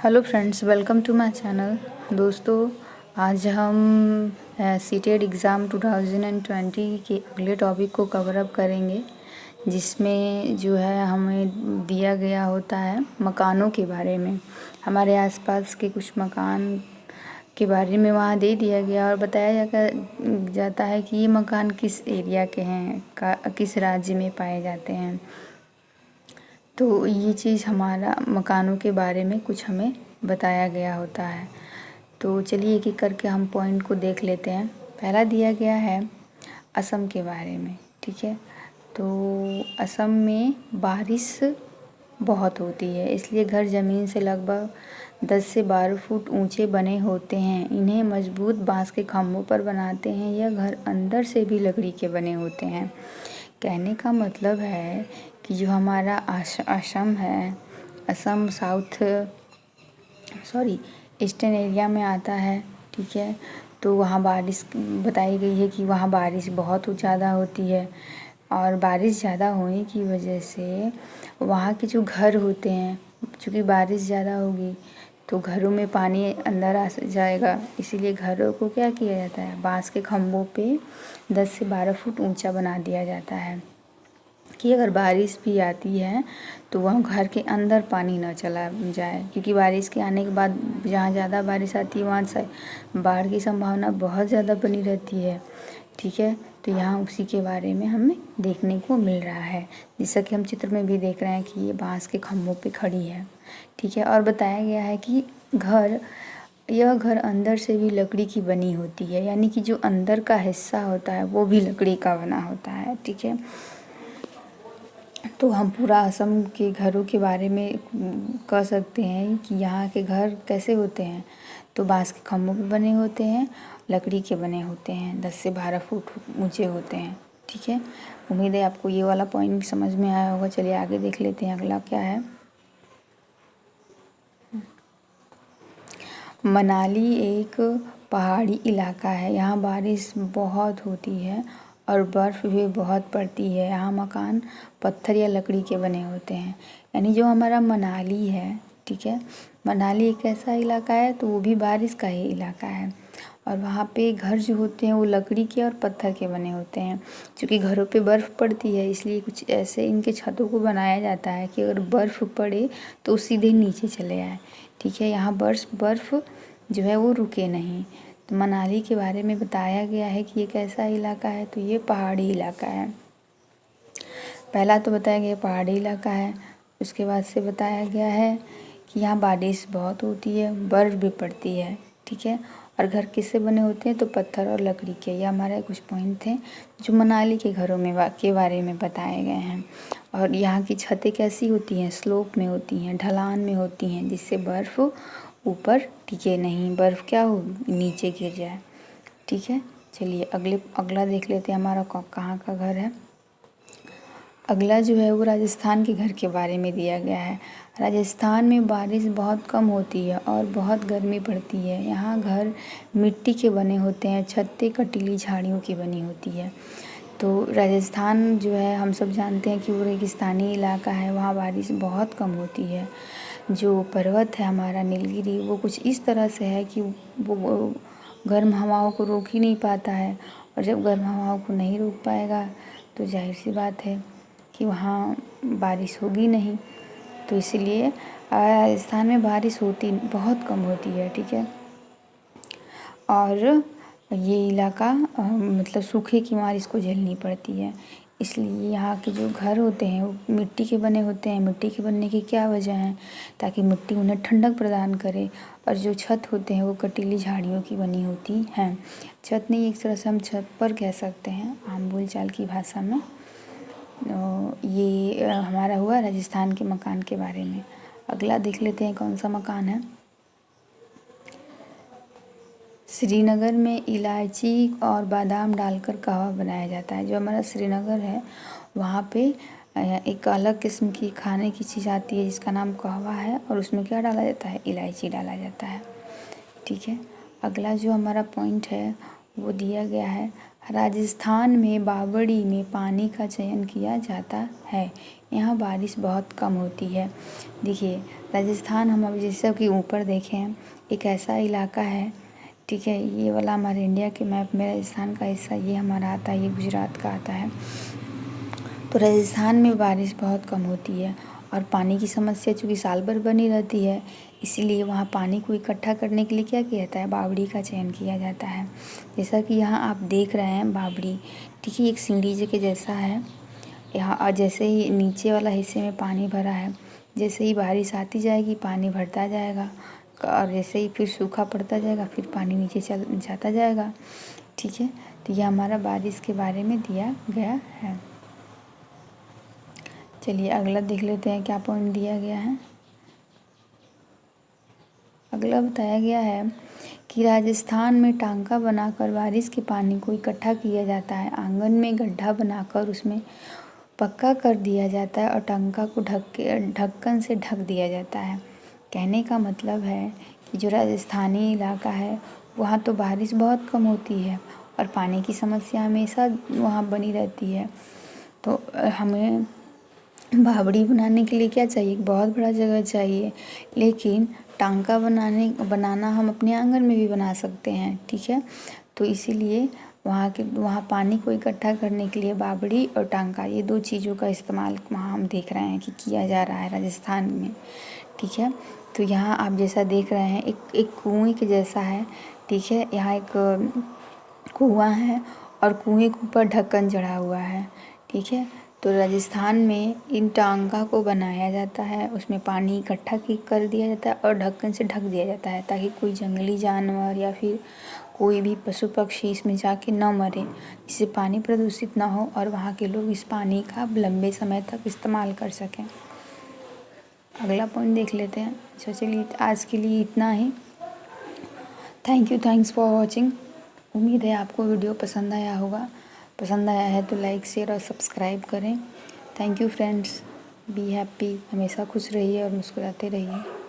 Hello friends, welcome to my channel. दोस्तों, आज हम सीटेट एग्ज़ाम 2020 के अगले टॉपिक को कवर अप करेंगे, जिसमें जो है हमें दिया गया होता है मकानों के बारे में। हमारे आसपास के कुछ मकान के बारे में वहाँ दे दिया गया और बताया जाता है कि ये मकान किस एरिया के हैं, किस राज्य में पाए जाते हैं। तो ये चीज़ हमारा मकानों के बारे में कुछ हमें बताया गया होता है। तो चलिए एक एक करके हम पॉइंट को देख लेते हैं। पहला दिया गया है असम के बारे में, ठीक है। तो असम में बारिश बहुत होती है, इसलिए घर ज़मीन से लगभग 10 से 12 फुट ऊंचे बने होते हैं। इन्हें मजबूत बांस के खंभों पर बनाते हैं। यह घर अंदर से भी लकड़ी के बने होते हैं। कहने का मतलब है कि जो हमारा असम है, असम ईस्टर्न एरिया में आता है, ठीक है। तो वहाँ बारिश बताई गई है कि वहाँ बारिश बहुत ज़्यादा होती है और बारिश ज़्यादा होने की वजह से वहाँ के जो घर होते हैं, चूँकि बारिश ज़्यादा होगी तो घरों में पानी अंदर आ जाएगा, इसीलिए घरों को क्या किया जाता है, बांस के खंभों पे 10 से 12 फुट ऊंचा बना दिया जाता है कि अगर बारिश भी आती है तो वह घर के अंदर पानी ना चला जाए, क्योंकि बारिश के आने के बाद जहाँ ज़्यादा बारिश आती है वहाँ से बाढ़ की संभावना बहुत ज़्यादा बनी रहती है, ठीक है। तो यहाँ उसी के बारे में हमें देखने को मिल रहा है, जैसा कि हम चित्र में भी देख रहे हैं कि ये बांस के खंभों पे खड़ी है, ठीक है। और बताया गया है कि यह घर अंदर से भी लकड़ी की बनी होती है, यानी कि जो अंदर का हिस्सा होता है वो भी लकड़ी का बना होता है, ठीक है। तो हम पूरा असम के घरों के बारे में कह सकते हैं कि यहाँ के घर कैसे होते हैं। तो बांस के खंभों पे बने होते हैं, लकड़ी के बने होते हैं, 10 से 12 फुट ऊंचे होते हैं, ठीक है। उम्मीद है आपको ये वाला पॉइंट समझ में आया होगा। चलिए आगे देख लेते हैं अगला क्या है। मनाली एक पहाड़ी इलाका है। यहाँ बारिश बहुत होती है और बर्फ़ भी बहुत पड़ती है। यहाँ मकान पत्थर या लकड़ी के बने होते हैं। यानी जो हमारा मनाली है, ठीक है, मनाली एक ऐसा इलाका है तो वो भी बारिश का ही इलाका है। और वहाँ पे घर जो होते हैं वो लकड़ी के और पत्थर के बने होते हैं। क्योंकि घरों पे बर्फ़ पड़ती है, इसलिए कुछ ऐसे इनके छतों को बनाया जाता है कि अगर बर्फ़ पड़े तो सीधे नीचे चले आए, ठीक है। यहाँ बर्फ़ जो है वो रुके नहीं। तो मनाली के बारे में बताया गया है कि ये कैसा इलाका है, तो ये पहाड़ी इलाका है। पहला तो बताया गया पहाड़ी इलाका है, उसके बाद से बताया गया है कि यहाँ बारिश बहुत होती है, बर्फ़ भी पड़ती है, ठीक है। और घर किससे बने होते हैं, तो पत्थर और लकड़ी के। ये हमारे कुछ पॉइंट थे जो मनाली के घरों में के बारे में बताए गए हैं। और यहाँ की छतें कैसी होती हैं, स्लोप में होती हैं, ढलान में होती हैं, जिससे बर्फ़ ऊपर टिके नहीं, बर्फ़ क्या हो नीचे गिर जाए, ठीक है। चलिए अगला देख लेते हैं हमारा कहाँ का घर है। अगला जो है वो राजस्थान के घर के बारे में दिया गया है। राजस्थान में बारिश बहुत कम होती है और बहुत गर्मी पड़ती है। यहाँ घर मिट्टी के बने होते हैं, छतें कटीली झाड़ियों की बनी होती है। तो राजस्थान जो है हम सब जानते हैं कि वो रेगिस्तानी इलाका है, वहाँ बारिश बहुत कम होती है। जो पर्वत है हमारा नीलगिरी, वो कुछ इस तरह से है कि वो गर्म हवाओं को रोक ही नहीं पाता है, और जब गर्म हवाओं को नहीं रोक पाएगा तो जाहिर सी बात है कि वहाँ बारिश होगी नहीं। तो इसीलिए राजस्थान में बारिश होती बहुत कम होती है, ठीक है। और ये इलाका मतलब सूखे की मार इसको झेलनी पड़ती है, इसलिए यहाँ के जो घर होते हैं वो मिट्टी के बने होते हैं। मिट्टी के बनने की क्या वजह है, ताकि मिट्टी उन्हें ठंडक प्रदान करे। और जो छत होते हैं वो कटीली झाड़ियों की बनी होती हैं। छत नहीं, एक तरह से हम छत पर कह सकते हैं आम बोलचाल की भाषा में। ये हमारा हुआ राजस्थान के मकान के बारे में। अगला देख लेते हैं कौन सा मकान है। श्रीनगर में इलायची और बादाम डालकर कहवा बनाया जाता है। जो हमारा श्रीनगर है वहाँ पे एक अलग किस्म की खाने की चीज़ आती है जिसका नाम कहवा है, और उसमें क्या डाला जाता है, इलायची डाला जाता है, ठीक है। अगला जो हमारा पॉइंट है वो दिया गया है, राजस्थान में बावड़ी में पानी का चयन किया जाता है। यहाँ बारिश बहुत कम होती है। देखिए राजस्थान हम अभी जैसे कि ऊपर देखें हैं, एक ऐसा इलाका है, ठीक है, ये वाला हमारे इंडिया के मैप में राजस्थान का हिस्सा ये हमारा आता है, ये गुजरात का आता है। तो राजस्थान में बारिश बहुत कम होती है और पानी की समस्या चूँकि साल भर बनी रहती है, इसीलिए वहाँ पानी को इकट्ठा करने के लिए क्या किया जाता है, बावड़ी का चयन किया जाता है। जैसा कि यहाँ आप देख रहे हैं बावड़ी, ठीक है, एक सीढ़ी के जैसा है यहाँ, और जैसे ही नीचे वाला हिस्से में पानी भरा है, जैसे ही बारिश आती जाएगी पानी भरता जाएगा और जैसे ही फिर सूखा पड़ता जाएगा फिर पानी नीचे चल जाता जाएगा, ठीक है। तो ये हमारा बारिश के बारे में दिया गया है। चलिए अगला देख लेते हैं क्या पॉइंट दिया गया है। अगला बताया गया है कि राजस्थान में टांका बनाकर बारिश के पानी को इकट्ठा किया जाता है। आंगन में गड्ढा बनाकर उसमें पक्का कर दिया जाता है और टांका को ढक्कन से ढक दिया जाता है। कहने का मतलब है कि जो राजस्थानी इलाका है वहाँ तो बारिश बहुत कम होती है और पानी की समस्या हमेशा वहाँ बनी रहती है। तो हमें बावड़ी बनाने के लिए क्या चाहिए, एक बहुत बड़ा जगह चाहिए, लेकिन टांका बनाना हम अपने आंगन में भी बना सकते हैं, ठीक है। तो इसीलिए वहाँ पानी को इकट्ठा करने के लिए बावड़ी और टांका, ये दो चीज़ों का इस्तेमाल वहाँ हम देख रहे हैं कि किया जा रहा है राजस्थान में, ठीक है। तो यहाँ आप जैसा देख रहे हैं एक कुएं के जैसा है, ठीक है। यहाँ एक कुआं है और कुएं के ऊपर ढक्कन चढ़ा हुआ है, ठीक है। तो राजस्थान में इन टांका को बनाया जाता है, उसमें पानी इकट्ठा कर दिया जाता है और ढक्कन से ढक दिया जाता है ताकि कोई जंगली जानवर या फिर कोई भी पशु पक्षी इसमें जाके न मरे, जिससे पानी प्रदूषित ना हो और वहाँ के लोग इस पानी का लंबे समय तक इस्तेमाल कर सकें। अगला पॉइंट देख लेते हैं। तो चलिए आज के लिए इतना ही। Thanks for watching. उम्मीद है आपको वीडियो पसंद आया होगा। पसंद आया है तो लाइक शेयर और सब्सक्राइब करें। Thank you friends. Be happy, हमेशा खुश रहिए और मुस्कुराते रहिए।